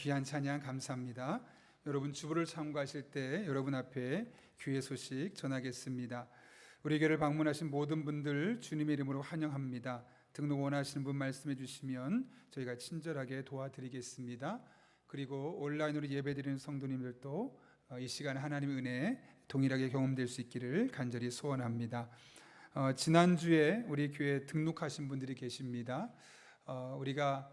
귀한 찬양 감사합니다. 여러분 주부를 참고하실 때 여러분 앞에 귀의 소식 전하겠습니다. 우리 교회를 방문하신 모든 분들 주님의 이름으로 환영합니다. 등록 원하시는 분 말씀해 주시면 저희가 친절하게 도와드리겠습니다. 그리고 온라인으로 예배드리는 성도님들도 이 시간 하나님의 은혜 동일하게 경험될 수 있기를 간절히 소원합니다. 지난주에 우리 교회에 등록하신 분들이 계십니다. 우리가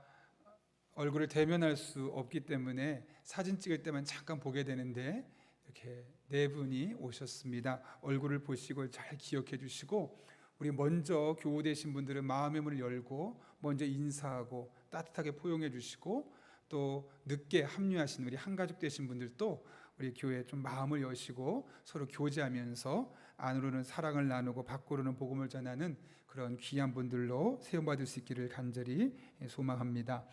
얼굴을 대면할 수 없기 때문에 사진 찍을 때만 잠깐 보게 되는데 이렇게 네 분이 오셨습니다. 얼굴을 보시고 잘 기억해 주시고, 우리 먼저 교우되신 분들은 마음의 문을 열고 먼저 인사하고 따뜻하게 포용해 주시고, 또 늦게 합류하신 우리 한가족 되신 분들도 우리 교회에 좀 마음을 여시고 서로 교제하면서 안으로는 사랑을 나누고 밖으로는 복음을 전하는 그런 귀한 분들로 세움받을 수 있기를 간절히 소망합니다.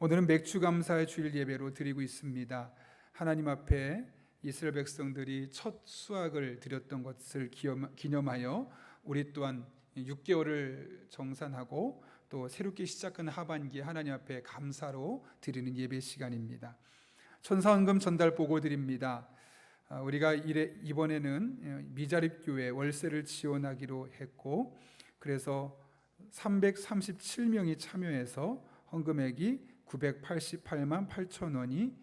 오늘은 맥주감사의 주일 예배로 드리고 있습니다. 하나님 앞에 이스라엘 백성들이 첫 수확을 드렸던 것을 기념하여 우리 또한 6개월을 정산하고 또 새롭게 시작한 하반기에 하나님 앞에 감사로 드리는 예배 시간입니다. 천사헌금 전달 보고 드립니다. 우리가 이번에는 미자립교회 월세를 지원하기로 했고, 그래서 337명이 참여해서 헌금액이 988만 8천 원이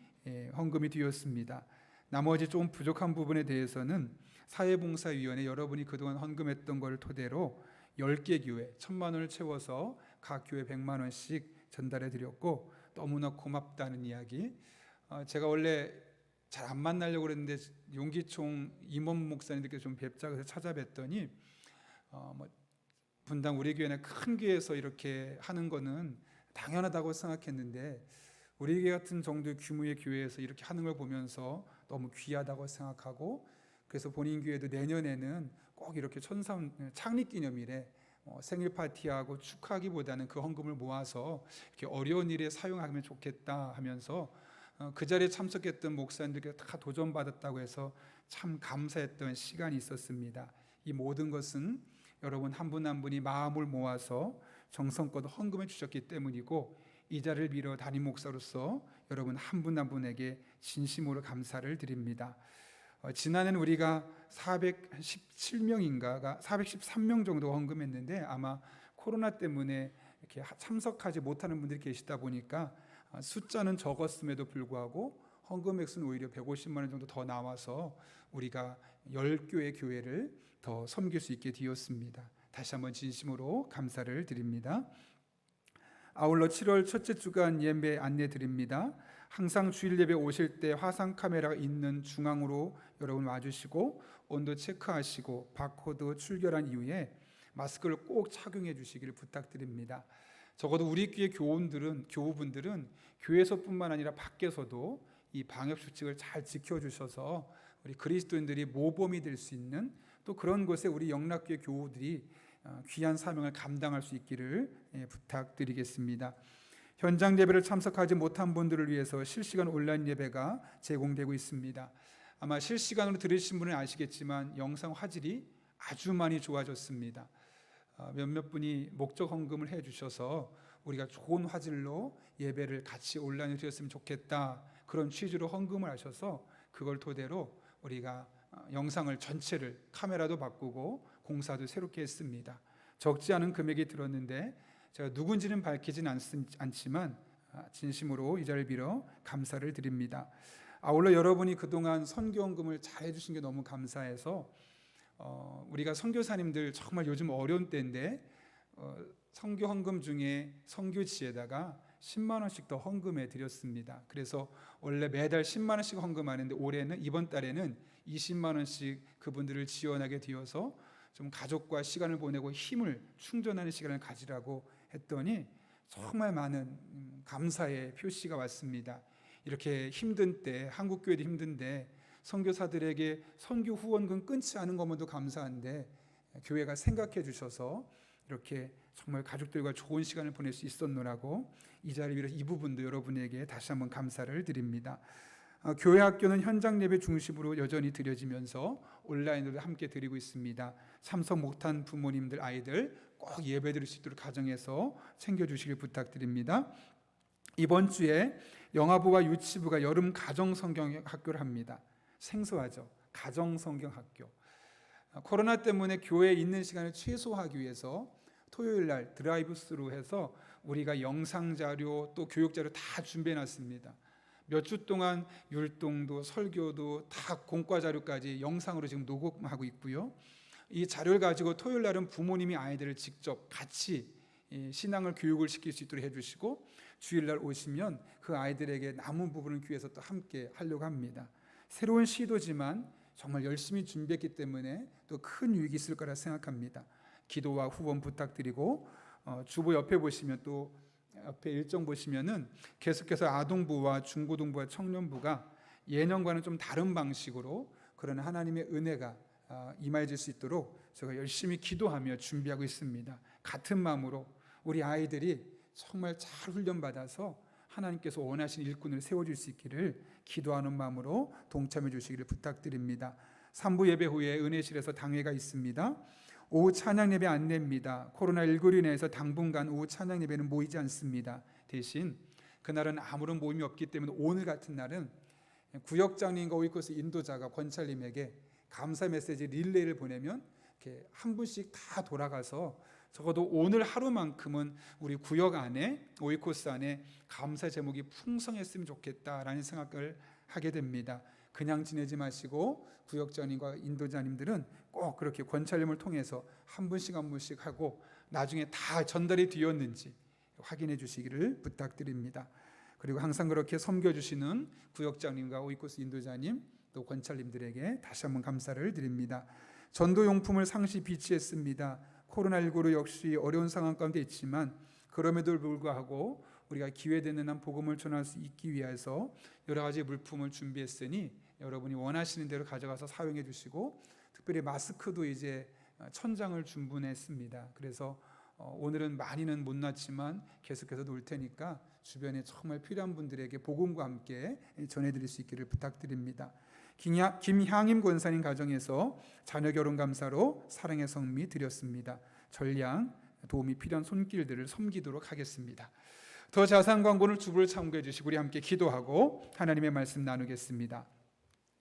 헌금이 되었습니다. 나머지 조금 부족한 부분에 대해서는 사회봉사위원회 여러분이 그동안 헌금했던 것을 토대로 10개 교회 1,000만 원을 채워서 각 교회 100만 원씩 전달해 드렸고, 너무나 고맙다는 이야기. 제가 원래 잘 안 만나려고 그랬는데 용기총 임원 목사님들께서 좀 뵙자고 해서 찾아뵀더니 분당 우리 교회나 큰 교회에서 이렇게 하는 거는 당연하다고 생각했는데 우리 교회 같은 정도의 규모의 교회에서 이렇게 하는 걸 보면서 너무 귀하다고 생각하고, 그래서 본인 교회도 내년에는 꼭 이렇게 창립기념일에 생일 파티하고 축하하기보다는 그 헌금을 모아서 이렇게 어려운 일에 사용하면 좋겠다 하면서 그 자리에 참석했던 목사님들께 다 도전받았다고 해서 참 감사했던 시간이 있었습니다. 이 모든 것은 여러분 한 분 한 분이 마음을 모아서 정성껏 헌금해 주셨기 때문이고, 이 자리를 빌어 담임 목사로서 여러분 한 분 한 분에게 진심으로 감사를 드립니다. 지난해는 우리가 413명 정도 헌금했는데 아마 코로나 때문에 이렇게 참석하지 못하는 분들이 계시다 보니까 숫자는 적었음에도 불구하고 헌금 액수는 오히려 150만 원 정도 더 나와서 우리가 10교회 교회를 더 섬길 수 있게 되었습니다. 다시 한번 진심으로 감사를 드립니다. 아울러 7월 첫째 주간 예배 안내 드립니다. 항상 주일 예배 오실 때 화상 카메라가 있는 중앙으로 여러분 와주시고 온도 체크하시고 바코드 출결한 이후에 마스크를 꼭 착용해 주시기를 부탁드립니다. 적어도 우리 교회 교우분들은 교회에서뿐만 아니라 밖에서도 이 방역수칙을 잘 지켜주셔서 우리 그리스도인들이 모범이 될 수 있는, 또 그런 곳에 우리 영락교회 교우들이 귀한 사명을 감당할 수 있기를 부탁드리겠습니다. 현장 예배를 참석하지 못한 분들을 위해서 실시간 온라인 예배가 제공되고 있습니다. 아마 실시간으로 들으신 분은 아시겠지만 영상 화질이 아주 많이 좋아졌습니다. 몇몇 분이 목적 헌금을 해 주셔서 우리가 좋은 화질로 예배를 같이 온라인으로 드렸으면 좋겠다, 그런 취지로 헌금을 하셔서 그걸 토대로 우리가 영상을 전체를 카메라도 바꾸고 공사도 새롭게 했습니다. 적지 않은 금액이 들었는데 제가 누군지는 밝히진 않지만 진심으로 이 자리를 빌어 감사를 드립니다. 아울러 여러분이 그동안 선교헌금을 잘 해주신 게 너무 감사해서 우리가 선교사님들 정말 요즘 어려운 때인데 선교 헌금 중에 선교지에다가 10만 원씩 더 헌금해 드렸습니다. 그래서 원래 매달 10만 원씩 헌금하는데 이번 달에는 20만 원씩 그분들을 지원하게 되어서 좀 가족과 시간을 보내고 힘을 충전하는 시간을 가지라고 했더니 정말 많은 감사의 표시가 왔습니다. 이렇게 힘든 때, 한국 교회도 힘든데 선교사들에게 선교 후원금 끊지 않은 것만도 감사한데 교회가 생각해 주셔서 이렇게 정말 가족들과 좋은 시간을 보낼 수 있었노라고 이 자리를 빌어 이 부분도 여러분에게 다시 한번 감사를 드립니다. 교회 학교는 현장 예배 중심으로 여전히 드려지면서 온라인으로 함께 드리고 있습니다. 참석 못한 부모님들 아이들 꼭 예배 드릴 수 있도록 가정에서 챙겨주시길 부탁드립니다. 이번 주에 영아부와 유치부가 여름 가정성경학교를 합니다. 생소하죠? 가정성경학교. 코로나 때문에 교회에 있는 시간을 최소화하기 위해서 토요일 날 드라이브 스루 해서 우리가 영상 자료 또 교육 자료 다 준비해 놨습니다. 몇 주 동안 율동도 설교도 다 공과 자료까지 영상으로 지금 녹음하고 있고요. 이 자료를 가지고 토요일 날은 부모님이 아이들을 직접 같이 신앙을 교육을 시킬 수 있도록 해주시고, 주일날 오시면 그 아이들에게 남은 부분을 교회에서 또 함께 하려고 합니다. 새로운 시도지만 정말 열심히 준비했기 때문에 또 큰 유익이 있을 거라 생각합니다. 기도와 후원 부탁드리고, 주보 옆에 보시면 또 옆에 일정 보시면은 계속해서 아동부와 중고등부와 청년부가 예년과는 좀 다른 방식으로 그런 하나님의 은혜가 임하여질 수 있도록 제가 열심히 기도하며 준비하고 있습니다. 같은 마음으로 우리 아이들이 정말 잘 훈련받아서 하나님께서 원하신 일꾼을 세워줄 수 있기를 기도하는 마음으로 동참해 주시기를 부탁드립니다. 3부 예배 후에 은혜실에서 당회가 있습니다. 오후 찬양 예배 안내입니다. 코로나19로 인해서 당분간 오후 찬양 예배는 모이지 않습니다. 대신 그날은 아무런 모임이 없기 때문에 오늘 같은 날은 구역장님과 오이코스 인도자가 권찰님에게 감사 메시지 릴레이를 보내면 이렇게 한 분씩 다 돌아가서 적어도 오늘 하루만큼은 우리 구역 안에 오이코스 안에 감사 제목이 풍성했으면 좋겠다라는 생각을 하게 됩니다. 그냥 지내지 마시고 구역장님과 인도자님들은 꼭 그렇게 권찰님을 통해서 한 분씩 한 분씩 하고 나중에 다 전달이 되었는지 확인해 주시기를 부탁드립니다. 그리고 항상 그렇게 섬겨주시는 구역장님과 오이코스 인도자님 또 권찰님들에게 다시 한번 감사를 드립니다. 전도용품을 상시 비치했습니다. 코로나19로 역시 어려운 상황 가운데 있지만 그럼에도 불구하고 우리가 기회되는 한 복음을 전할 수 있기 위해서 여러 가지 물품을 준비했으니 여러분이 원하시는 대로 가져가서 사용해 주시고, 특별히 마스크도 이제 1000장을 주문했습니다. 그래서 오늘은 많이는 못 났지만 계속해서 놓을 테니까 주변에 정말 필요한 분들에게 복음과 함께 전해드릴 수 있기를 부탁드립니다. 김향임 권사님 가정에서 자녀 결혼 감사로 사랑의 성미 드렸습니다. 전량 도움이 필요한 손길들을 섬기도록 하겠습니다. 더 자세한 광고는 주부를 참고해 주시고 우리 함께 기도하고 하나님의 말씀 나누겠습니다.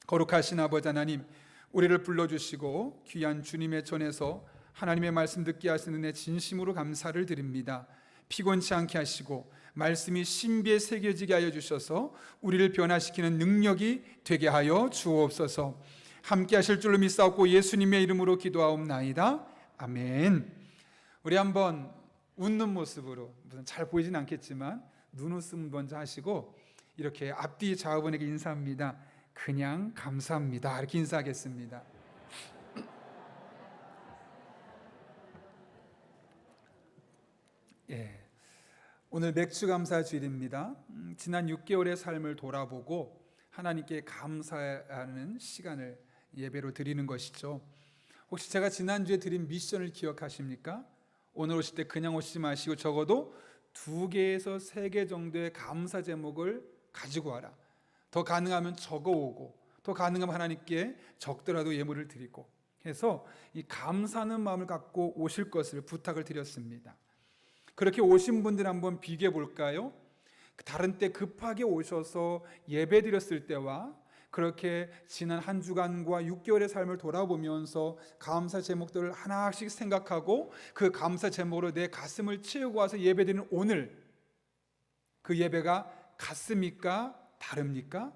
거룩하신 아버지 하나님, 우리를 불러주시고 귀한 주님의 전에서 하나님의 말씀 듣게 하시는 은혜 진심으로 감사를 드립니다. 피곤치 않게 하시고 말씀이 신비에 새겨지게 하여 주셔서 우리를 변화시키는 능력이 되게 하여 주옵소서. 함께 하실 줄로 믿사옵고 예수님의 이름으로 기도하옵나이다. 아멘. 우리 한번 웃는 모습으로, 무슨 잘 보이진 않겠지만 눈웃음 먼저 하시고 이렇게 앞뒤 좌우분에게 인사합니다. 그냥 감사합니다. 이렇게 인사하겠습니다. 예, 오늘 맥주감사 주일입니다. 지난 6개월의 삶을 돌아보고 하나님께 감사하는 시간을 예배로 드리는 것이죠. 혹시 제가 지난주에 드린 미션을 기억하십니까? 오늘 오실 때 그냥 오시지 마시고 적어도 2개에서 3개 정도의 감사 제목을 가지고 와라. 더 가능하면 적어오고, 더 가능하면 하나님께 적더라도 예물을 드리고 해서 이 감사하는 마음을 갖고 오실 것을 부탁을 드렸습니다. 그렇게 오신 분들 한번 비교해 볼까요? 다른 때 급하게 오셔서 예배 드렸을 때와 그렇게 지난 한 주간과 6개월의 삶을 돌아보면서 감사 제목들을 하나씩 생각하고 그 감사 제목으로 내 가슴을 채우고 와서 예배 드리는 오늘, 그 예배가 같습니까? 다릅니까?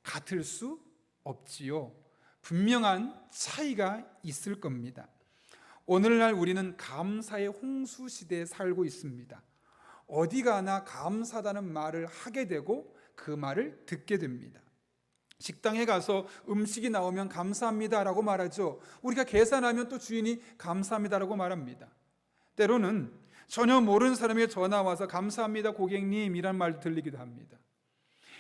같을 수 없지요. 분명한 차이가 있을 겁니다. 오늘날 우리는 감사의 홍수 시대에 살고 있습니다. 어디 가나 감사하다는 말을 하게 되고 그 말을 듣게 됩니다. 식당에 가서 음식이 나오면 감사합니다라고 말하죠. 우리가 계산하면 또 주인이 감사합니다라고 말합니다. 때로는 전혀 모르는 사람에게 전화 와서 감사합니다 고객님 이란 말도 들리기도 합니다.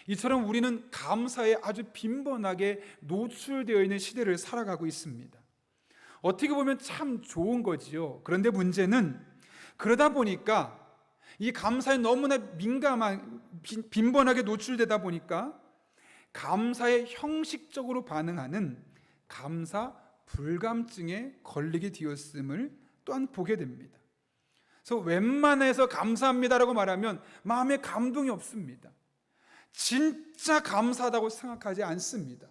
이처럼 우리는 감사에 아주 빈번하게 노출되어 있는 시대를 살아가고 있습니다. 어떻게 보면 참 좋은 거지요. 그런데 문제는 그러다 보니까 이 감사에 너무나 빈번하게 노출되다 보니까 감사에 형식적으로 반응하는 감사 불감증에 걸리게 되었음을 또한 보게 됩니다. 그래서 웬만해서 감사합니다라고 말하면 마음에 감동이 없습니다. 진짜 감사하다고 생각하지 않습니다.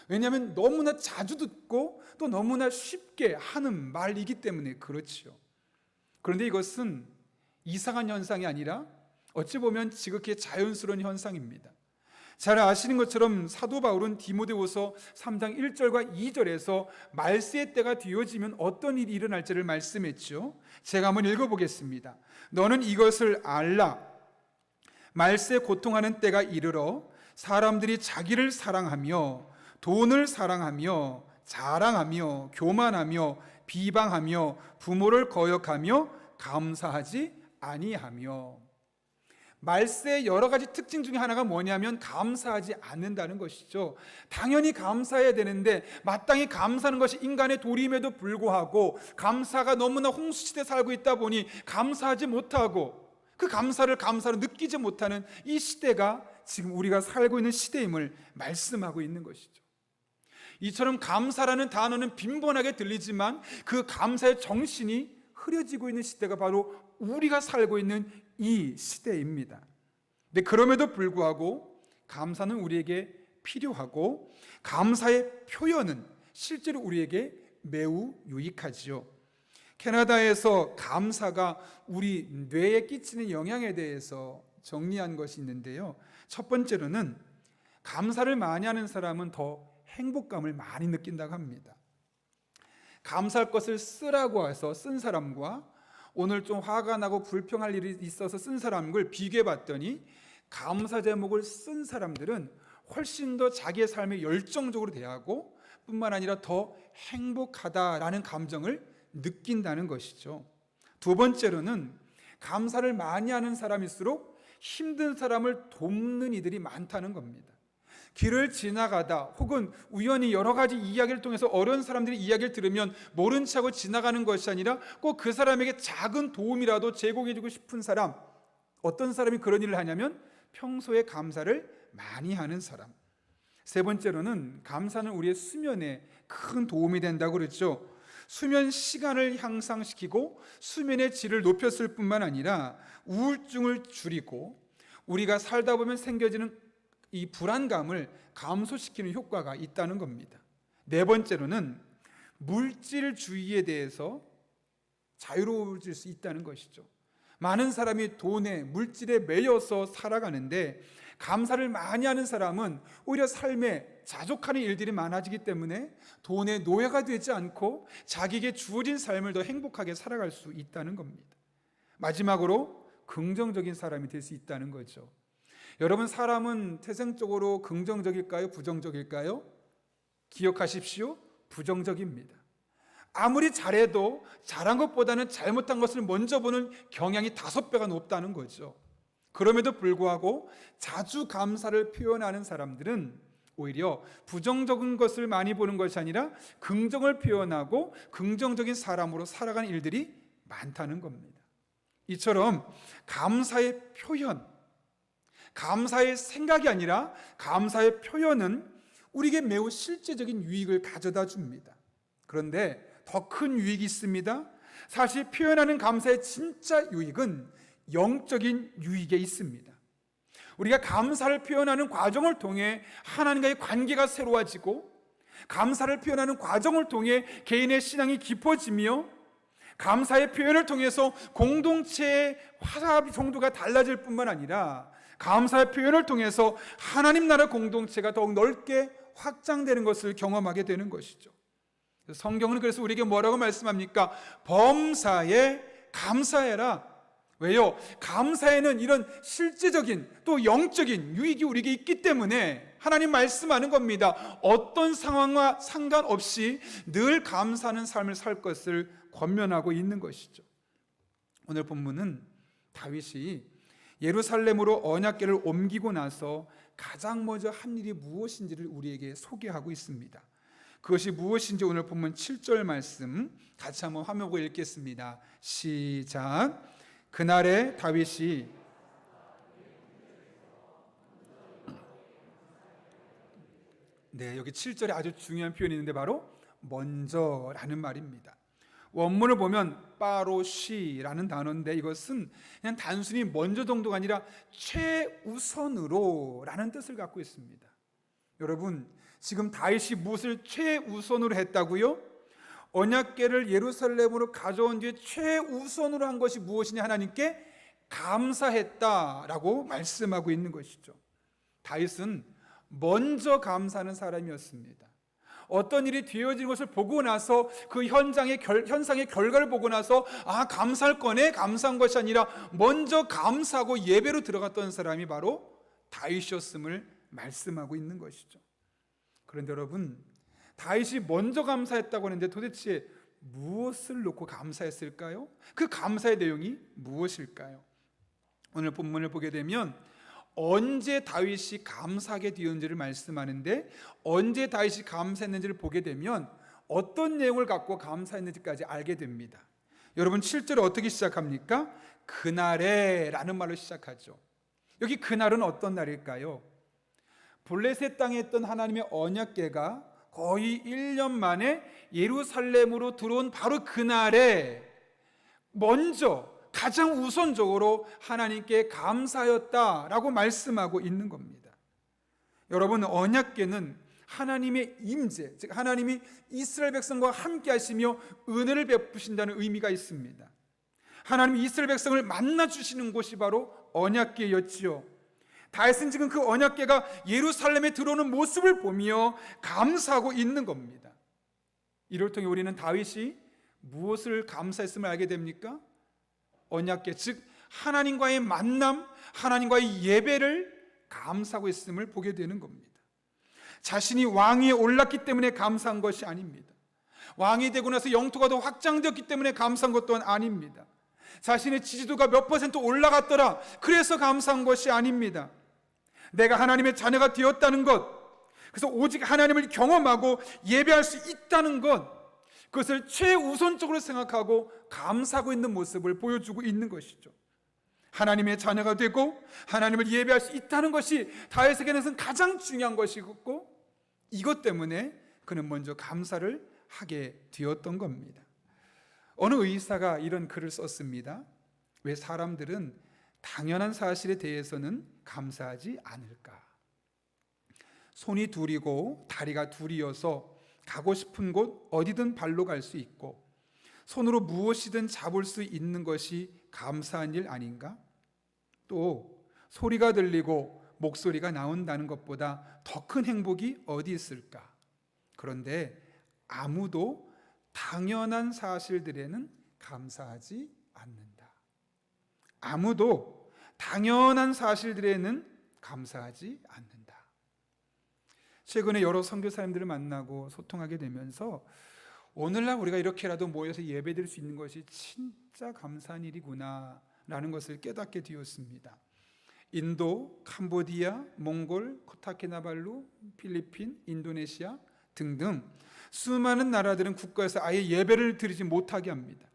왜냐하면 너무나 자주 듣고 또 너무나 쉽게 하는 말이기 때문에 그렇죠. 그런데 이것은 이상한 현상이 아니라 어찌 보면 지극히 자연스러운 현상입니다. 잘 아시는 것처럼 사도 바울은 디모데후서 3장 1절과 2절에서 말세의 때가 뒤어지면 어떤 일이 일어날지를 말씀했죠. 제가 한번 읽어보겠습니다. 너는 이것을 알라. 말세 고통하는 때가 이르러 사람들이 자기를 사랑하며 돈을 사랑하며 자랑하며 교만하며 비방하며 부모를 거역하며 감사하지 아니하며. 말세의 여러 가지 특징 중에 하나가 뭐냐면 감사하지 않는다는 것이죠. 당연히 감사해야 되는데 마땅히 감사하는 것이 인간의 도리임에도 불구하고 감사가 너무나 홍수시대에 살고 있다 보니 감사하지 못하고 그 감사를 감사로 느끼지 못하는 이 시대가 지금 우리가 살고 있는 시대임을 말씀하고 있는 것이죠. 이처럼 감사라는 단어는 빈번하게 들리지만 그 감사의 정신이 흐려지고 있는 시대가 바로 우리가 살고 있는 이 시대입니다. 근데 그럼에도 불구하고 감사는 우리에게 필요하고 감사의 표현은 실제로 우리에게 매우 유익하지요. 캐나다에서 감사가 우리 뇌에 끼치는 영향에 대해서 정리한 것이 있는데요. 첫 번째로는 감사를 많이 하는 사람은 더 행복감을 많이 느낀다고 합니다. 감사할 것을 쓰라고 해서 쓴 사람과 오늘 좀 화가 나고 불평할 일이 있어서 쓴 사람을 비교해 봤더니 감사 제목을 쓴 사람들은 훨씬 더 자기의 삶에 열정적으로 대하고 뿐만 아니라 더 행복하다라는 감정을 느낀다는 것이죠. 두 번째로는 감사를 많이 하는 사람일수록 힘든 사람을 돕는 이들이 많다는 겁니다. 길을 지나가다 혹은 우연히 여러 가지 이야기를 통해서 어려운 사람들의 이야기를 들으면 모른 척하고 지나가는 것이 아니라 꼭 그 사람에게 작은 도움이라도 제공해주고 싶은 사람, 어떤 사람이 그런 일을 하냐면 평소에 감사를 많이 하는 사람. 세 번째로는 감사는 우리의 수면에 큰 도움이 된다고 그랬죠. 수면 시간을 향상시키고 수면의 질을 높였을 뿐만 아니라 우울증을 줄이고 우리가 살다 보면 생겨지는 이 불안감을 감소시키는 효과가 있다는 겁니다. 네 번째로는 물질주의에 대해서 자유로워질 수 있다는 것이죠. 많은 사람이 돈에 물질에 매여서 살아가는데 감사를 많이 하는 사람은 오히려 삶에 자족하는 일들이 많아지기 때문에 돈의 노예가 되지 않고 자기에게 주어진 삶을 더 행복하게 살아갈 수 있다는 겁니다. 마지막으로 긍정적인 사람이 될 수 있다는 거죠. 여러분, 사람은 태생적으로 긍정적일까요? 부정적일까요? 기억하십시오. 부정적입니다. 아무리 잘해도 잘한 것보다는 잘못한 것을 먼저 보는 경향이 5배가 높다는 거죠. 그럼에도 불구하고 자주 감사를 표현하는 사람들은 오히려 부정적인 것을 많이 보는 것이 아니라 긍정을 표현하고 긍정적인 사람으로 살아가는 일들이 많다는 겁니다. 이처럼 감사의 표현, 감사의 생각이 아니라 감사의 표현은 우리에게 매우 실제적인 유익을 가져다 줍니다. 그런데 더 큰 유익이 있습니다. 사실 표현하는 감사의 진짜 유익은 영적인 유익에 있습니다. 우리가 감사를 표현하는 과정을 통해 하나님과의 관계가 새로워지고 감사를 표현하는 과정을 통해 개인의 신앙이 깊어지며 감사의 표현을 통해서 공동체의 화합 정도가 달라질 뿐만 아니라 감사의 표현을 통해서 하나님 나라 공동체가 더욱 넓게 확장되는 것을 경험하게 되는 것이죠. 성경은 그래서 우리에게 뭐라고 말씀합니까? 범사에 감사해라. 왜요? 감사에는 이런 실제적인 또 영적인 유익이 우리에게 있기 때문에 하나님 말씀하는 겁니다. 어떤 상황과 상관없이 늘 감사하는 삶을 살 것을 권면하고 있는 것이죠. 오늘 본문은 다윗이 예루살렘으로 언약궤를 옮기고 나서 가장 먼저 한 일이 무엇인지를 우리에게 소개하고 있습니다. 그것이 무엇인지 오늘 본문 7절 말씀 같이 한번 화면 보고 읽겠습니다. 시작. 그날에 다윗이 여기 7절에 아주 중요한 표현이 있는데 바로 먼저라는 말입니다. 원문을 보면 빠로시라는 단어인데 이것은 그냥 단순히 먼저 정도가 아니라 최우선으로라는 뜻을 갖고 있습니다. 여러분, 지금 다윗이 무엇을 최우선으로 했다고요? 언약궤를 예루살렘으로 가져온 뒤에 최우선으로 한 것이 무엇이냐? 하나님께 감사했다라고 말씀하고 있는 것이죠. 다윗은 먼저 감사하는 사람이었습니다. 어떤 일이 되어진 것을 보고 나서 그 현상의 결과를 보고 나서 감사할 거네, 감사한 것이 아니라 먼저 감사하고 예배로 들어갔던 사람이 바로 다윗이었음을 말씀하고 있는 것이죠. 그런데 여러분, 다윗이 먼저 감사했다고 하는데 도대체 무엇을 놓고 감사했을까요? 그 감사의 내용이 무엇일까요? 오늘 본문을 보게 되면 언제 다윗이 감사하게 되었는지를 말씀하는데, 언제 다윗이 감사했는지를 보게 되면 어떤 내용을 갖고 감사했는지까지 알게 됩니다. 여러분, 7절을 어떻게 시작합니까? 그날에 라는 말로 시작하죠. 여기 그날은 어떤 날일까요? 블레셋 땅에 있던 하나님의 언약궤가 거의 1년 만에 예루살렘으로 들어온 바로 그날에 먼저 가장 우선적으로 하나님께 감사하였다라고 말씀하고 있는 겁니다. 여러분, 언약궤는 하나님의 임재, 즉 하나님이 이스라엘 백성과 함께 하시며 은혜를 베푸신다는 의미가 있습니다. 하나님이 이스라엘 백성을 만나 주시는 곳이 바로 언약궤였지요. 다윗은 지금 그 언약궤가 예루살렘에 들어오는 모습을 보며 감사하고 있는 겁니다. 이를 통해 우리는 다윗이 무엇을 감사했음을 알게 됩니까? 언약궤, 즉 하나님과의 만남, 하나님과의 예배를 감사하고 있음을 보게 되는 겁니다. 자신이 왕위에 올랐기 때문에 감사한 것이 아닙니다. 왕이 되고 나서 영토가 더 확장되었기 때문에 감사한 것 또한 아닙니다. 자신의 지지도가 몇 % 올라갔더라, 그래서 감사한 것이 아닙니다. 내가 하나님의 자녀가 되었다는 것, 그래서 오직 하나님을 경험하고 예배할 수 있다는 것, 그것을 최우선적으로 생각하고 감사하고 있는 모습을 보여주고 있는 것이죠. 하나님의 자녀가 되고 하나님을 예배할 수 있다는 것이 다윗에게는 가장 중요한 것이고, 이것 때문에 그는 먼저 감사를 하게 되었던 겁니다. 어느 의사가 이런 글을 썼습니다. 왜 사람들은 당연한 사실에 대해서는 감사하지 않을까? 손이 둘이고 다리가 둘이어서 가고 싶은 곳 어디든 발로 갈 수 있고 손으로 무엇이든 잡을 수 있는 것이 감사한 일 아닌가? 또 소리가 들리고 목소리가 나온다는 것보다 더 큰 행복이 어디 있을까? 그런데 아무도 당연한 사실들에는 감사하지 않는다. 아무도 당연한 사실들에는 감사하지 않는다. 최근에 여러 선교사님들을 만나고 소통하게 되면서 오늘날 우리가 이렇게라도 모여서 예배드릴 수 있는 것이 진짜 감사한 일이구나 라는 것을 깨닫게 되었습니다. 인도, 캄보디아, 몽골, 코타키나발루, 필리핀, 인도네시아 등등 수많은 나라들은 국가에서 아예 예배를 드리지 못하게 합니다.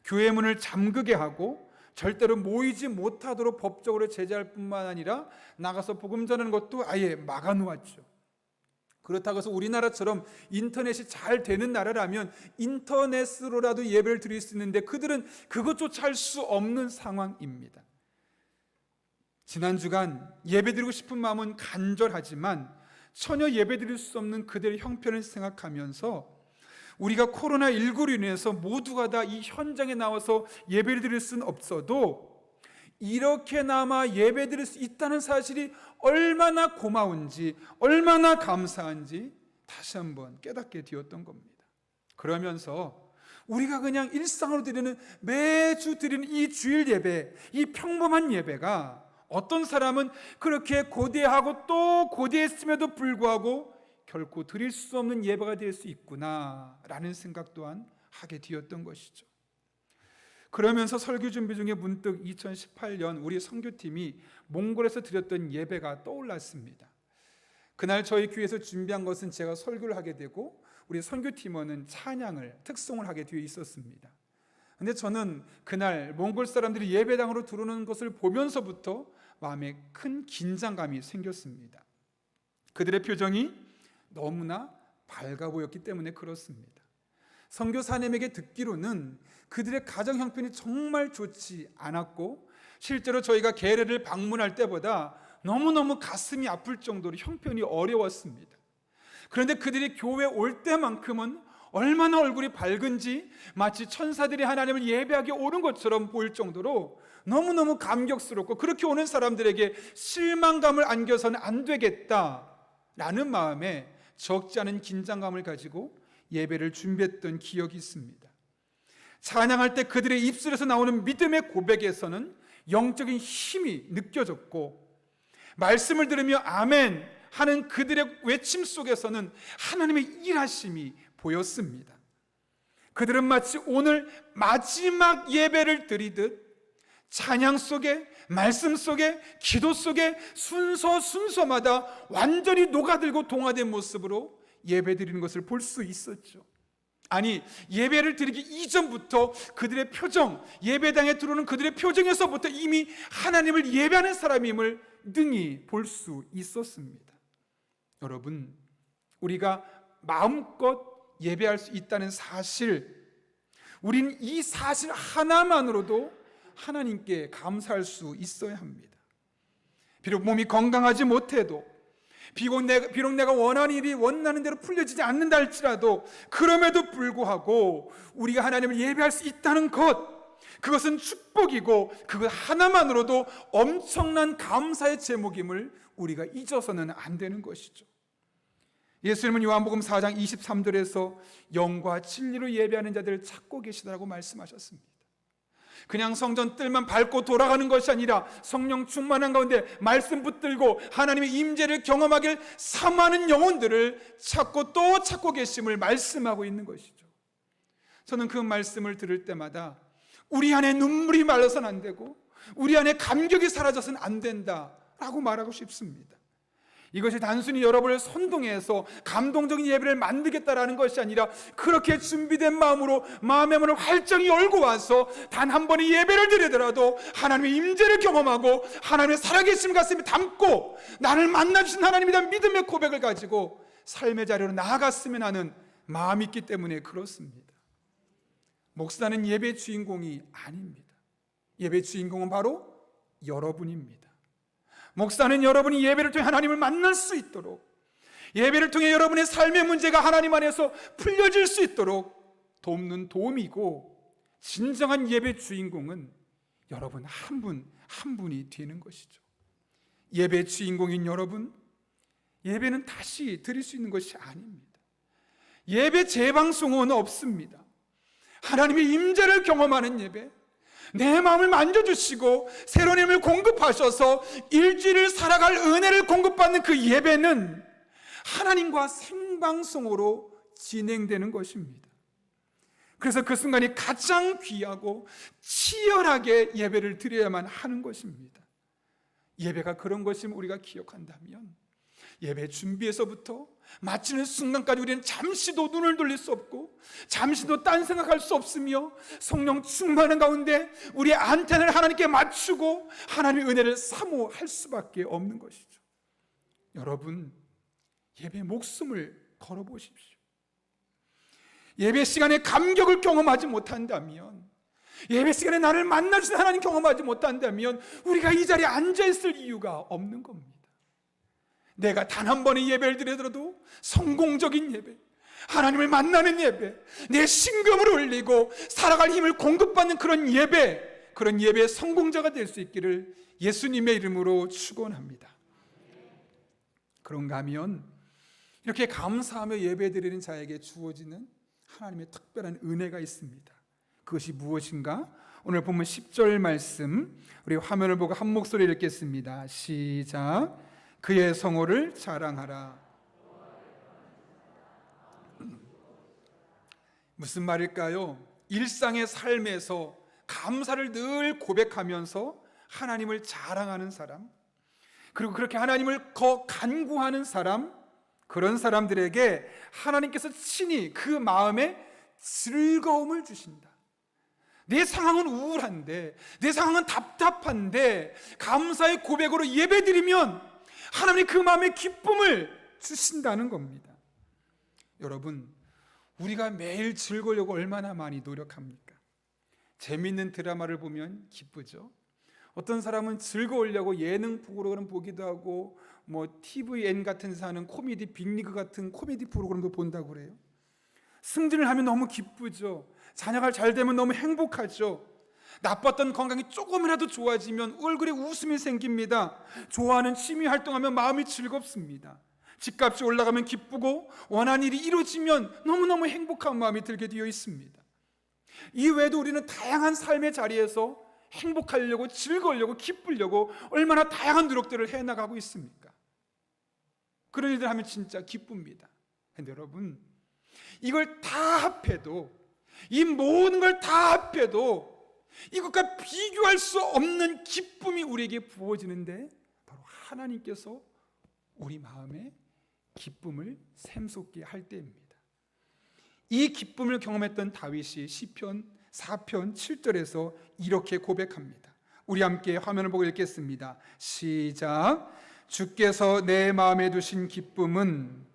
교회 문을 잠그게 하고 절대로 모이지 못하도록 법적으로 제재할 뿐만 아니라 나가서 복음 전하는 것도 아예 막아놓았죠. 그렇다고 해서 우리나라처럼 인터넷이 잘 되는 나라라면 인터넷으로라도 예배를 드릴 수 있는데 그들은 그것조차 할 수 없는 상황입니다. 지난 주간 예배드리고 싶은 마음은 간절하지만 전혀 예배드릴 수 없는 그들의 형편을 생각하면서 우리가 코로나19로 인해서 모두가 다 이 현장에 나와서 예배를 드릴 수는 없어도 이렇게나마 예배드릴 수 있다는 사실이 얼마나 고마운지, 얼마나 감사한지 다시 한번 깨닫게 되었던 겁니다. 그러면서 우리가 그냥 일상으로 드리는, 매주 드리는 이 주일 예배, 이 평범한 예배가 어떤 사람은 그렇게 고대하고 또 고대했음에도 불구하고 결코 드릴 수 없는 예배가 될 수 있구나라는 생각 또한 하게 되었던 것이죠. 그러면서 설교 준비 중에 문득 2018년 우리 선교팀이 몽골에서 드렸던 예배가 떠올랐습니다. 그날 저희 교회에서 준비한 것은 제가 설교를 하게 되고 우리 선교팀원은 찬양을, 특송을 하게 되어 있었습니다. 근데 저는 그날 몽골 사람들이 예배당으로 들어오는 것을 보면서부터 마음에 큰 긴장감이 생겼습니다. 그들의 표정이 너무나 밝아 보였기 때문에 그렇습니다. 선교사님에게 듣기로는 그들의 가정 형편이 정말 좋지 않았고, 실제로 저희가 계례를 방문할 때보다 너무너무 가슴이 아플 정도로 형편이 어려웠습니다. 그런데 그들이 교회 올 때만큼은 얼마나 얼굴이 밝은지 마치 천사들이 하나님을 예배하게 오는 것처럼 보일 정도로 너무너무 감격스럽고, 그렇게 오는 사람들에게 실망감을 안겨서는 안 되겠다라는 마음에 적지 않은 긴장감을 가지고 예배를 준비했던 기억이 있습니다. 찬양할 때 그들의 입술에서 나오는 믿음의 고백에서는 영적인 힘이 느껴졌고, 말씀을 들으며 아멘 하는 그들의 외침 속에서는 하나님의 일하심이 보였습니다. 그들은 마치 오늘 마지막 예배를 드리듯 찬양 속에, 말씀 속에, 기도 속에 순서마다 완전히 녹아들고 동화된 모습으로 예배 드리는 것을 볼 수 있었죠. 아니, 예배를 드리기 이전부터 그들의 표정, 예배당에 들어오는 그들의 표정에서부터 이미 하나님을 예배하는 사람임을 능히 볼 수 있었습니다. 여러분, 우리가 마음껏 예배할 수 있다는 사실, 우린 이 사실 하나만으로도 하나님께 감사할 수 있어야 합니다. 비록 몸이 건강하지 못해도, 비록 내가 원하는 일이 원하는 대로 풀려지지 않는다 할지라도, 그럼에도 불구하고 우리가 하나님을 예배할 수 있다는 것, 그것은 축복이고 그것 하나만으로도 엄청난 감사의 제목임을 우리가 잊어서는 안 되는 것이죠. 예수님은 요한복음 4장 23절에서 영과 진리로 예배하는 자들을 찾고 계시다고 말씀하셨습니다. 그냥 성전 뜰만 밟고 돌아가는 것이 아니라 성령 충만한 가운데 말씀 붙들고 하나님의 임재를 경험하길 사모하는 영혼들을 찾고 또 찾고 계심을 말씀하고 있는 것이죠. 저는 그 말씀을 들을 때마다 우리 안에 눈물이 말라서는 안 되고 우리 안에 감격이 사라져서는 안 된다라고 말하고 싶습니다. 이것이 단순히 여러분을 선동해서 감동적인 예배를 만들겠다라는 것이 아니라, 그렇게 준비된 마음으로 마음의 문을 활짝 열고 와서 단 한 번의 예배를 드리더라도 하나님의 임재를 경험하고 하나님의 살아계심 가슴에 담고 나를 만나주신 하나님이다 믿음의 고백을 가지고 삶의 자리로 나아갔으면 하는 마음이 있기 때문에 그렇습니다. 목사는 예배의 주인공이 아닙니다. 예배의 주인공은 바로 여러분입니다. 목사는 여러분이 예배를 통해 하나님을 만날 수 있도록, 예배를 통해 여러분의 삶의 문제가 하나님 안에서 풀려질 수 있도록 돕는 도움이고, 진정한 예배 주인공은 여러분 한 분 한 분이 되는 것이죠. 예배 주인공인 여러분, 예배는 다시 드릴 수 있는 것이 아닙니다. 예배 재방송은 없습니다. 하나님의 임재를 경험하는 예배, 내 마음을 만져주시고 새로운 힘을 공급하셔서 일주일을 살아갈 은혜를 공급받는 그 예배는 하나님과 생방송으로 진행되는 것입니다. 그래서 그 순간이 가장 귀하고 치열하게 예배를 드려야만 하는 것입니다. 예배가 그런 것임을 우리가 기억한다면 예배 준비에서부터 마치는 순간까지 우리는 잠시도 눈을 돌릴 수 없고 잠시도 딴 생각할 수 없으며 성령 충만한 가운데 우리의 안테나를 하나님께 맞추고 하나님의 은혜를 사모할 수밖에 없는 것이죠. 여러분, 예배 목숨을 걸어보십시오. 예배 시간에 감격을 경험하지 못한다면, 예배 시간에 나를 만나주신 하나님 경험하지 못한다면 우리가 이 자리에 앉아있을 이유가 없는 겁니다. 내가 단 한 번의 예배를 드리더라도 성공적인 예배, 하나님을 만나는 예배, 내 신금을 올리고 살아갈 힘을 공급받는 그런 예배의 성공자가 될 수 있기를 예수님의 이름으로 축원합니다. 그런가 하면 이렇게 감사하며 예배드리는 자에게 주어지는 하나님의 특별한 은혜가 있습니다. 그것이 무엇인가? 오늘 본문 10절 말씀 우리 화면을 보고 한 목소리 읽겠습니다. 시작. 그의 성호를 자랑하라. 무슨 말일까요? 일상의 삶에서 감사를 늘 고백하면서 하나님을 자랑하는 사람, 그리고 그렇게 하나님을 간구하는 사람, 그런 사람들에게 하나님께서 친히 그 마음에 즐거움을 주신다. 내 상황은 우울한데, 내 상황은 답답한데 감사의 고백으로 예배드리면 하나님이 그 마음에 기쁨을 주신다는 겁니다. 여러분, 우리가 매일 즐거우려고 얼마나 많이 노력합니까? 재밌는 드라마를 보면 기쁘죠. 어떤 사람은 즐거우려고 예능 프로그램 보기도 하고 TVN 같은 데서 하는 코미디 빅리그 같은 코미디 프로그램도 본다고 그래요. 승진을 하면 너무 기쁘죠. 자녀가 잘 되면 너무 행복하죠. 나빴던 건강이 조금이라도 좋아지면 얼굴에 웃음이 생깁니다. 좋아하는 취미 활동하면 마음이 즐겁습니다. 집값이 올라가면 기쁘고 원하는 일이 이루어지면 너무너무 행복한 마음이 들게 되어 있습니다. 이 외에도 우리는 다양한 삶의 자리에서 행복하려고 즐거우려고 기쁘려고 얼마나 다양한 노력들을 해나가고 있습니까? 그런 일들 하면 진짜 기쁩니다. 근데 여러분, 이걸 다 합해도, 이 모든 걸 다 합해도 이것과 비교할 수 없는 기쁨이 우리에게 부어지는데 바로 하나님께서 우리 마음에 기쁨을 샘솟게 할 때입니다. 이 기쁨을 경험했던 다윗이 시편 4편 7절에서 이렇게 고백합니다. 우리 함께 화면을 보고 읽겠습니다. 시작. 주께서 내 마음에 두신 기쁨은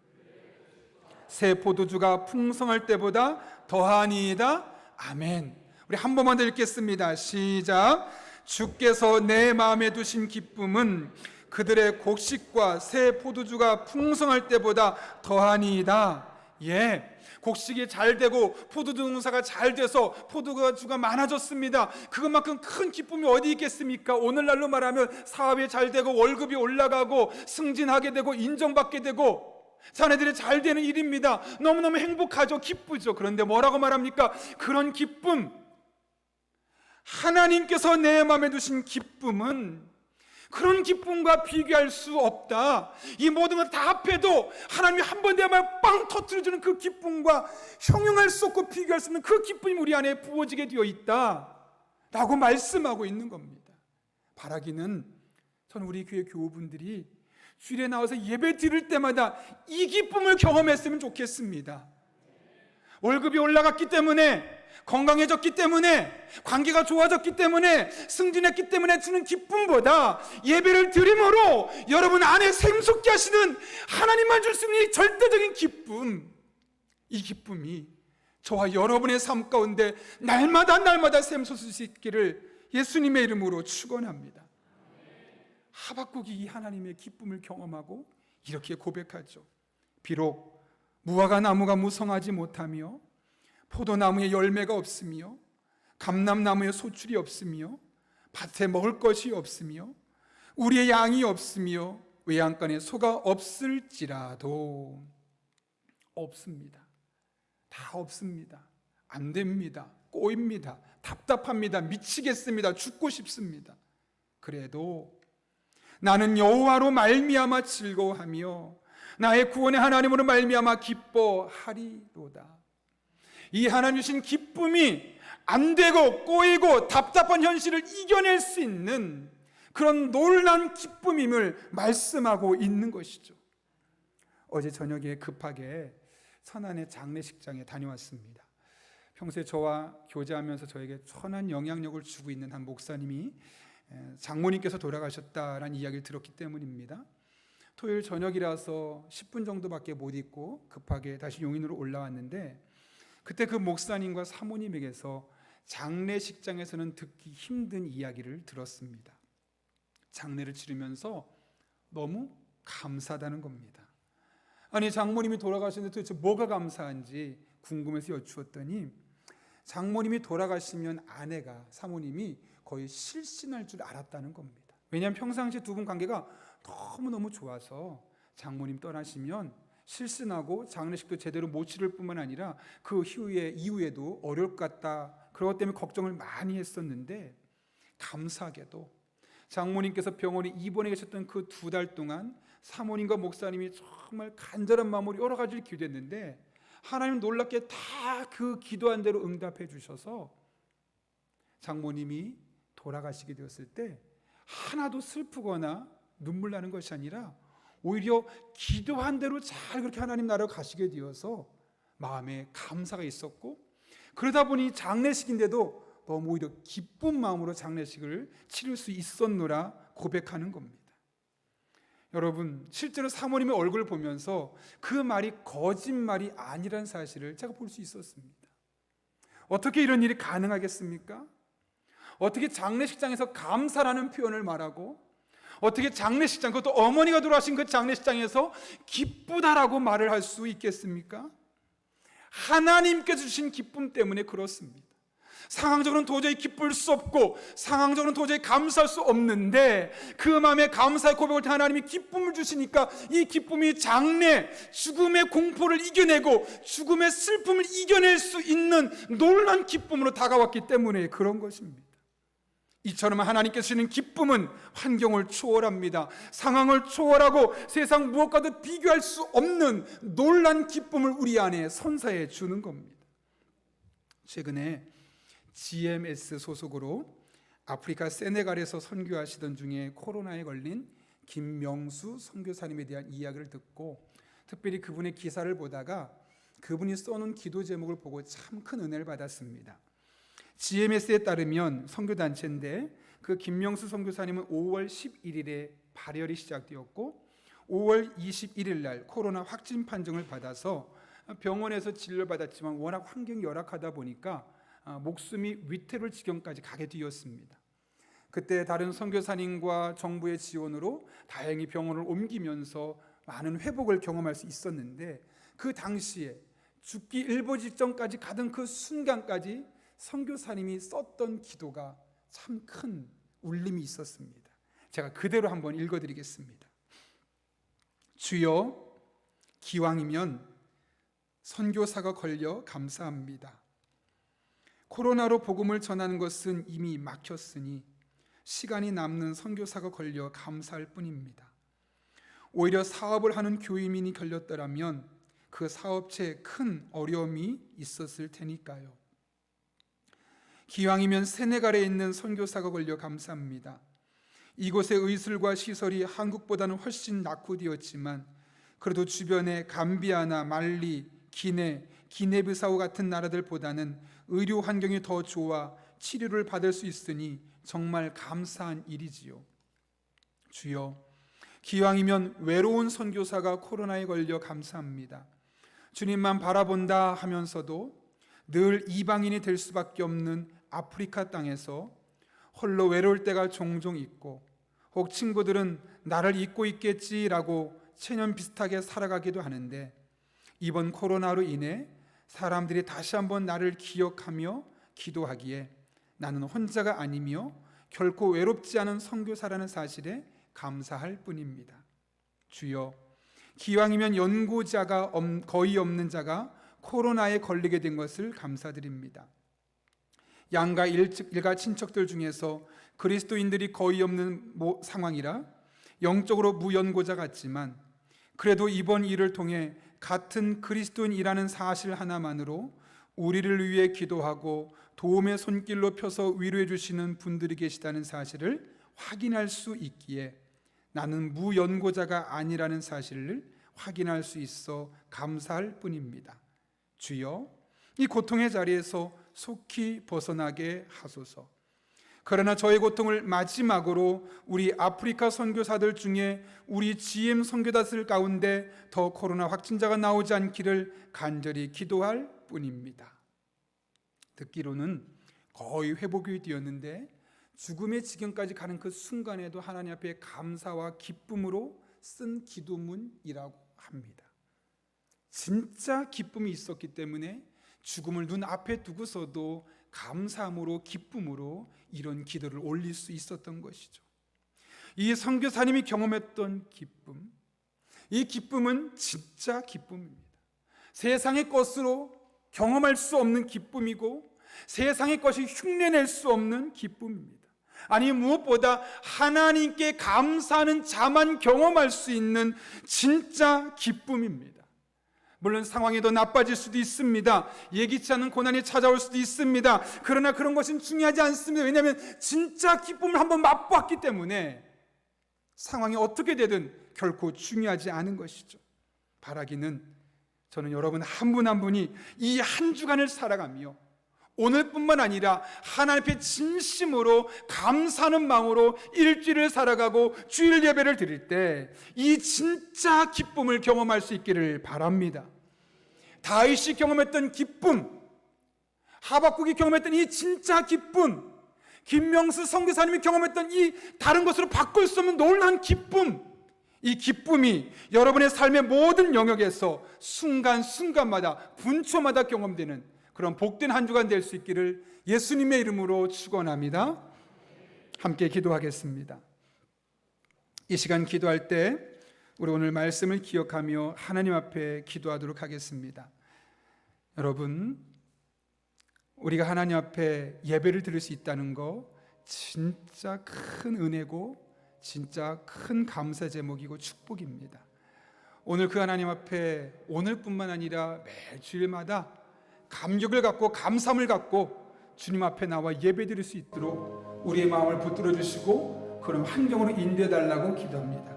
새 포도주가 풍성할 때보다 더하니이다. 아멘. 우리 한 번만 더 읽겠습니다. 시작. 주께서 내 마음에 두신 기쁨은 그들의 곡식과 새 포도주가 풍성할 때보다 더하니이다. 예, 곡식이 잘 되고 포도주 농사가 잘 돼서 포도주가 많아졌습니다. 그것만큼 큰 기쁨이 어디 있겠습니까? 오늘날로 말하면 사업이 잘 되고 월급이 올라가고 승진하게 되고 인정받게 되고 자네들이 잘 되는 일입니다. 너무너무 행복하죠. 기쁘죠. 그런데 뭐라고 말합니까? 그런 기쁨, 하나님께서 내 마음에 두신 기쁨은 그런 기쁨과 비교할 수 없다. 이 모든 걸 다 합해도 하나님이 한 번 되면 빵 터뜨려주는 그 기쁨과 형용할 수 없고 비교할 수 없는 그 기쁨이 우리 안에 부어지게 되어 있다 라고 말씀하고 있는 겁니다. 바라기는 저는 우리 교회 교우분들이 주일에 나와서 예배 드릴 때마다 이 기쁨을 경험했으면 좋겠습니다. 월급이 올라갔기 때문에, 건강해졌기 때문에, 관계가 좋아졌기 때문에, 승진했기 때문에 주는 기쁨보다 예배를 드림으로 여러분 안에 샘솟게 하시는 하나님만 줄 수 있는 이 절대적인 기쁨, 이 기쁨이 저와 여러분의 삶 가운데 날마다 샘솟을 수 있기를 예수님의 이름으로 축원합니다. 하박국이 이 하나님의 기쁨을 경험하고 이렇게 고백하죠. 비록 무화과 나무가 무성하지 못하며 포도나무에 열매가 없으며 감람나무에 소출이 없으며 밭에 먹을 것이 없으며 우리의 양이 없으며 외양간에 소가 없을지라도, 없습니다. 다 없습니다. 안 됩니다. 꼬입니다. 답답합니다. 미치겠습니다. 죽고 싶습니다. 그래도 나는 여호와로 말미암아 즐거워하며 나의 구원의 하나님으로 말미암아 기뻐하리로다. 이 하나님 주신 기쁨이 안 되고 꼬이고 답답한 현실을 이겨낼 수 있는 그런 놀라운 기쁨임을 말씀하고 있는 것이죠. 어제 저녁에 급하게 천안의 장례식장에 다녀왔습니다. 평소에 저와 교제하면서 저에게 선한 영향력을 주고 있는 한 목사님이 장모님께서 돌아가셨다라는 이야기를 들었기 때문입니다. 토요일 저녁이라서 10분 정도밖에 못 있고 급하게 다시 용인으로 올라왔는데, 그때 그 목사님과 사모님에게서 장례식장에서는 듣기 힘든 이야기를 들었습니다. 장례를 치르면서 너무 감사하다는 겁니다. 아니, 장모님이 돌아가셨는데 도대체 뭐가 감사한지 궁금해서 여쭈었더니, 장모님이 돌아가시면 아내가, 사모님이 거의 실신할 줄 알았다는 겁니다. 왜냐하면 평상시에 두 분 관계가 너무너무 좋아서 장모님 떠나시면 실신하고 장례식도 제대로 못 치를 뿐만 아니라 그 이후에도 어려울 것 같다, 그것 때문에 걱정을 많이 했었는데, 감사하게도 장모님께서 병원에 입원해 계셨던 그 2달 동안 사모님과 목사님이 정말 간절한 마음으로 여러 가지를 기도했는데 하나님 놀랍게 다 그 기도한 대로 응답해 주셔서 장모님이 돌아가시게 되었을 때 하나도 슬프거나 눈물 나는 것이 아니라 오히려 기도한 대로 잘 그렇게 하나님 나라로 가시게 되어서 마음에 감사가 있었고, 그러다 보니 장례식인데도 너무 오히려 기쁜 마음으로 장례식을 치를 수 있었노라 고백하는 겁니다. 여러분, 실제로 사모님의 얼굴을 보면서 그 말이 거짓말이 아니란 사실을 제가 볼 수 있었습니다. 어떻게 이런 일이 가능하겠습니까? 어떻게 장례식장에서 감사라는 표현을 말하고, 어떻게 장례식장, 그것도 어머니가 돌아가신 그 장례식장에서 기쁘다라고 말을 할 수 있겠습니까? 하나님께서 주신 기쁨 때문에 그렇습니다. 상황적으로는 도저히 기쁠 수 없고 상황적으로는 도저히 감사할 수 없는데, 그 마음에 감사의 고백을 통해 하나님이 기쁨을 주시니까 이 기쁨이 장래, 죽음의 공포를 이겨내고 죽음의 슬픔을 이겨낼 수 있는 놀라운 기쁨으로 다가왔기 때문에 그런 것입니다. 이처럼 하나님께서 주시는 기쁨은 환경을 초월합니다. 상황을 초월하고 세상 무엇과도 비교할 수 없는 놀라운 기쁨을 우리 안에 선사해 주는 겁니다. 최근에 GMS 소속으로 아프리카 세네갈에서 선교하시던 중에 코로나에 걸린 김명수 선교사님에 대한 이야기를 듣고, 특별히 그분의 기사를 보다가 그분이 써놓은 기도 제목을 보고 참 큰 은혜를 받았습니다. GMS에 따르면 선교단체인데, 그 김명수 선교사님은 5월 11일에 발열이 시작되었고 5월 21일 날 코로나 확진 판정을 받아서 병원에서 진료를 받았지만 워낙 환경이 열악하다 보니까 목숨이 위태로울 지경까지 가게 되었습니다. 그때 다른 선교사님과 정부의 지원으로 다행히 병원을 옮기면서 많은 회복을 경험할 수 있었는데, 그 당시에 죽기 일보 직전까지 가던 그 순간까지 선교사님이 썼던 기도가 참 큰 울림이 있었습니다. 제가 그대로 한번 읽어드리겠습니다. 주여, 기왕이면 선교사가 걸려 감사합니다. 코로나로 복음을 전하는 것은 이미 막혔으니 시간이 남는 선교사가 걸려 감사할 뿐입니다. 오히려 사업을 하는 교인이 걸렸더라면 그 사업체에 큰 어려움이 있었을 테니까요. 기왕이면 세네갈에 있는 선교사가 걸려 감사합니다. 이곳의 의술과 시설이 한국보다는 훨씬 낙후되었지만 그래도 주변의 감비아나 말리, 기네비사우 같은 나라들보다는 의료 환경이 더 좋아 치료를 받을 수 있으니 정말 감사한 일이지요. 주여, 기왕이면 외로운 선교사가 코로나에 걸려 감사합니다. 주님만 바라본다 하면서도 늘 이방인이 될 수밖에 없는 아프리카 땅에서 홀로 외로울 때가 종종 있고, 혹 친구들은 나를 잊고 있겠지라고 체념 비슷하게 살아가기도 하는데, 이번 코로나로 인해 사람들이 다시 한번 나를 기억하며 기도하기에 나는 혼자가 아니며 결코 외롭지 않은 선교사라는 사실에 감사할 뿐입니다. 주여, 기왕이면 연고자가 거의 없는 자가 코로나에 걸리게 된 것을 감사드립니다. 양가 일가 친척들 중에서 그리스도인들이 거의 없는 상황이라 영적으로 무연고자 같지만, 그래도 이번 일을 통해 같은 그리스도인이라는 사실 하나만으로 우리를 위해 기도하고 도움의 손길로 펴서 위로해 주시는 분들이 계시다는 사실을 확인할 수 있기에 나는 무연고자가 아니라는 사실을 확인할 수 있어 감사할 뿐입니다. 주여, 이 고통의 자리에서 속히 벗어나게 하소서. 그러나 저의 고통을 마지막으로 우리 아프리카 선교사들 중에 우리 GM 선교사들 가운데 더 코로나 확진자가 나오지 않기를 간절히 기도할 뿐입니다. 듣기로는 거의 회복이 되었는데 죽음의 지경까지 가는 그 순간에도 하나님 앞에 감사와 기쁨으로 쓴 기도문이라고 합니다. 진짜 기쁨이 있었기 때문에 죽음을 눈앞에 두고서도 감사함으로 기쁨으로 이런 기도를 올릴 수 있었던 것이죠. 이 선교사님이 경험했던 기쁨, 이 기쁨은 진짜 기쁨입니다. 세상의 것으로 경험할 수 없는 기쁨이고 세상의 것이 흉내낼 수 없는 기쁨입니다. 아니, 무엇보다 하나님께 감사하는 자만 경험할 수 있는 진짜 기쁨입니다. 물론 상황이 더 나빠질 수도 있습니다. 예기치 않은 고난이 찾아올 수도 있습니다. 그러나 그런 것은 중요하지 않습니다. 왜냐하면 진짜 기쁨을 한번 맛보았기 때문에 상황이 어떻게 되든 결코 중요하지 않은 것이죠. 바라기는 저는 여러분 한 분 한 분이 이 한 주간을 살아가며 오늘뿐만 아니라 하나님 앞에 진심으로 감사하는 마음으로 일주일을 살아가고 주일 예배를 드릴 때 이 진짜 기쁨을 경험할 수 있기를 바랍니다. 다윗이 경험했던 기쁨, 하박국이 경험했던 이 진짜 기쁨, 김명수 선교사님이 경험했던 이 다른 것으로 바꿀 수 없는 놀라운 기쁨, 이 기쁨이 여러분의 삶의 모든 영역에서 순간순간마다 분초마다 경험되는 그런 복된 한 주간 될 수 있기를 예수님의 이름으로 축원합니다. 함께 기도하겠습니다. 이 시간 기도할 때 우리 오늘 말씀을 기억하며 하나님 앞에 기도하도록 하겠습니다. 여러분, 우리가 하나님 앞에 예배를 드릴 수 있다는 거 진짜 큰 은혜고 진짜 큰 감사 제목이고 축복입니다. 오늘 그 하나님 앞에 오늘뿐만 아니라 매 주일마다 감격을 갖고 감사함을 갖고 주님 앞에 나와 예배 드릴 수 있도록 우리의 마음을 붙들어 주시고 그런 환경으로 인도해 달라고 기도합니다.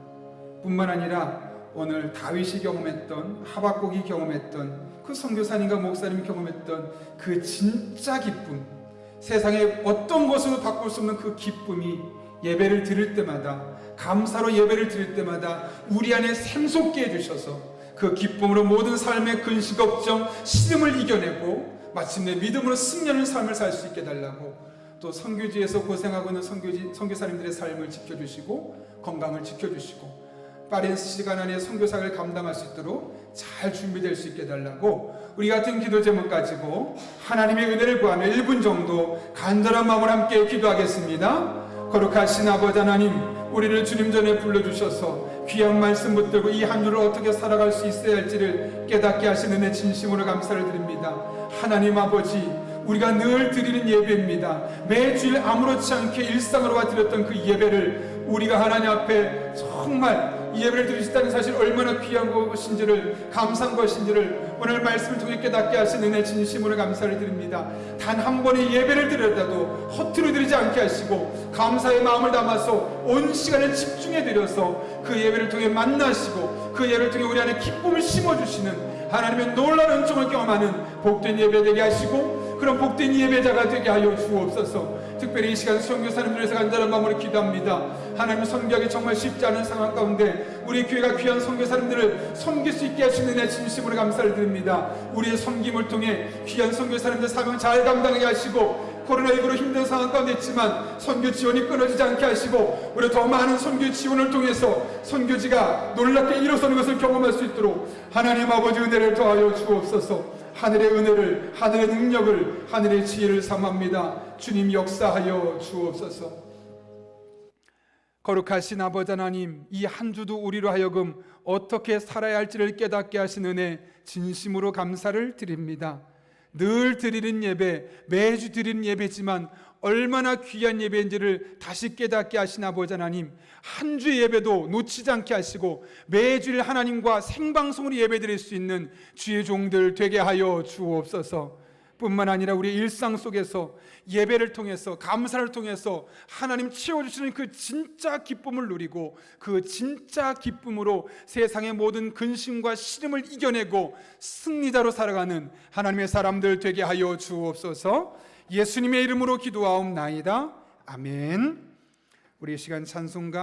뿐만 아니라 오늘 다윗이 경험했던, 하박국이 경험했던, 그 선교사님과 목사님이 경험했던 그 진짜 기쁨, 세상에 어떤 것으로 바꿀 수 없는 그 기쁨이 예배를 드릴 때마다, 감사로 예배를 드릴 때마다 우리 안에 샘솟게 해주셔서 그 기쁨으로 모든 삶의 근심, 걱정, 시름을 이겨내고 마침내 믿음으로 승리하는 삶을 살 수 있게 해달라고, 또 선교지에서 고생하고 있는 선교사님들의 삶을 지켜주시고 건강을 지켜주시고 빠른 시간 안에 선교사를 감당할 수 있도록 잘 준비될 수 있게 해달라고 우리 같은 기도 제목 가지고 하나님의 은혜를 구하며 1분 정도 간절한 마음으로 함께 기도하겠습니다. 거룩하신 아버지 하나님, 우리를 주님 전에 불러주셔서 귀한 말씀 붙들고 이 한 주를 어떻게 살아갈 수 있어야 할지를 깨닫게 하시는 은혜 진심으로 감사를 드립니다. 하나님 아버지, 우리가 늘 드리는 예배입니다. 매주일 아무렇지 않게 일상으로 드렸던 그 예배를 우리가 하나님 앞에 정말 이 예배를 드릴 수 있다는 사실 얼마나 귀한 것인지를, 감사한 것인지를 오늘 말씀을 통해 깨닫게 하신 은혜 진심으로 감사를 드립니다. 단 한 번의 예배를 드렸다도 허투루 드리지 않게 하시고 감사의 마음을 담아서 온 시간을 집중해 드려서 그 예배를 통해 만나시고 그 예배를 통해 우리 안에 기쁨을 심어주시는 하나님의 놀라운 은총을 경험하는 복된 예배 되게 하시고 그런 복된 예배자가 되게 하여 주옵소서. 특별히 이 시간 선교사님들을 위해서 간절한 마음으로 기도합니다. 하나님, 선교하기 정말 쉽지 않은 상황 가운데 우리 교회가 귀한 선교사님들을 섬길 수 있게 하시는 내 진심으로 감사를 드립니다. 우리의 섬김을 통해 귀한 선교사님들 사명 잘 감당하게 하시고 코로나19로 힘든 상황 가운데 있지만 선교 지원이 끊어지지 않게 하시고 우리 더 많은 선교 지원을 통해서 선교지가 놀랍게 일어서는 것을 경험할 수 있도록 하나님 아버지 은혜를 더하여 주옵소서. 하늘의 은혜를, 하늘의 능력을, 하늘의 지혜를 삼합니다. 주님 역사하여 주옵소서. 거룩하신 아버지 하나님, 이 한 주도 우리로 하여금 어떻게 살아야 할지를 깨닫게 하신 은혜 진심으로 감사를 드립니다. 늘 드리는 예배, 매주 드리는 예배지만 얼마나 귀한 예배인지를 다시 깨닫게 하신 아버지 하나님, 한 주의 예배도 놓치지 않게 하시고 매주일 하나님과 생방송으로 예배드릴 수 있는 주의 종들 되게 하여 주옵소서. 뿐만 아니라 우리 일상 속에서 예배를 통해서, 감사를 통해서 하나님 채워주시는 그 진짜 기쁨을 누리고 그 진짜 기쁨으로 세상의 모든 근심과 시름을 이겨내고 승리자로 살아가는 하나님의 사람들 되게 하여 주옵소서. 예수님의 이름으로 기도하옵나이다. 아멘. 우리 이 시간 찬송가